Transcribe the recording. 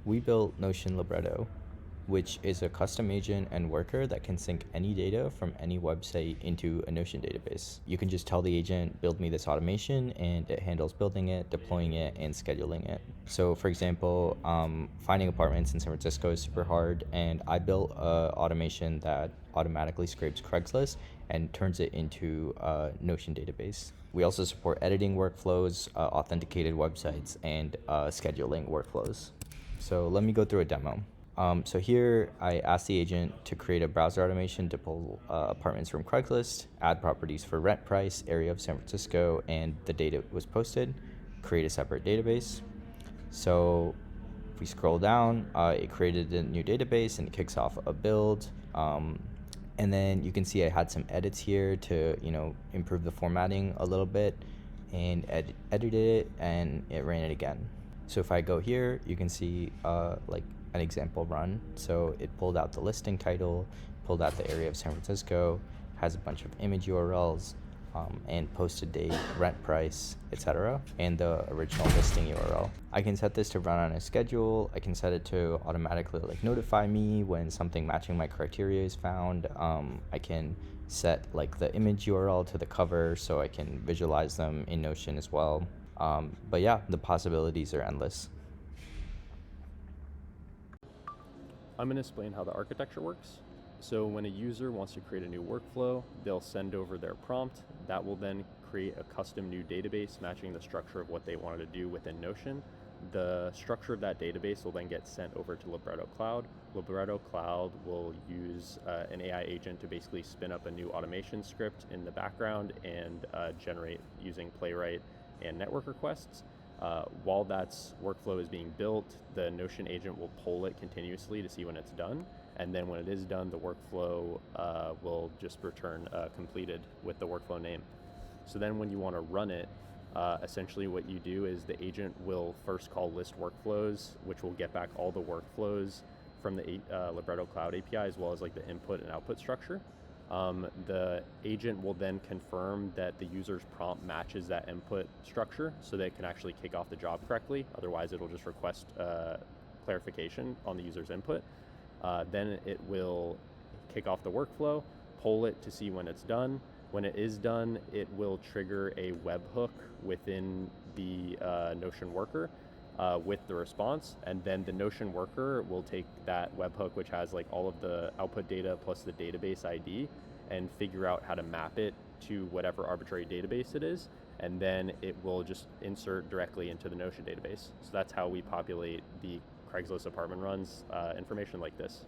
We built Notion Libretto, which is a custom agent and worker that can sync any data from any website into a Notion database. You can just tell the agent, build me this automation, and it handles building it, deploying it, and scheduling it. So, for example, finding apartments in San Francisco is super hard, and I built a automation that automatically scrapes Craigslist and turns it into a Notion database. We also support editing workflows, authenticated websites, and scheduling workflows. So let me go through a demo. So here I asked the agent to create a browser automation to pull apartments from Craigslist, add properties for rent price, area of San Francisco, and the date it was posted, create a separate database. So if we scroll down, it created a new database and it kicks off a build. And then you can see I had some edits here to, improve the formatting a little bit, and edited it, and it ran it again. So if I go here, you can see like an example run. So it pulled out the listing title, pulled out the area of San Francisco, has a bunch of image URLs, and posted date, rent price, etc., and the original listing URL. I can set this to run on a schedule. I can set it to automatically notify me when something matching my criteria is found. I can set the image URL to the cover so I can visualize them in Notion as well. But yeah, the possibilities are endless. I'm going to explain how the architecture works. So when a user wants to create a new workflow, they'll send over their prompt. That will then create a custom new database matching the structure of what they wanted to do within Notion. The structure of that database will then get sent over to Libretto Cloud. Libretto Cloud will use an AI agent to basically spin up a new automation script in the background and generate using Playwright and network requests. While that workflow is being built, the Notion agent will poll it continuously to see when it's done. And then when it is done, the workflow will just return completed with the workflow name. So then when you want to run it, essentially what you do is the agent will first call list workflows, which will get back all the workflows from the Libretto Cloud API, as well as the input and output structure. The agent will then confirm that the user's prompt matches that input structure so that it can actually kick off the job correctly. Otherwise, it'll just request clarification on the user's input. Then it will kick off the workflow, poll it to see when it's done. When it is done, it will trigger a webhook within the Notion worker with the response, and then the Notion worker will take that webhook, which has all of the output data plus the database ID, and figure out how to map it to whatever arbitrary database it is, and then it will just insert directly into the Notion database. So that's how we populate the Craigslist apartment runs information like this.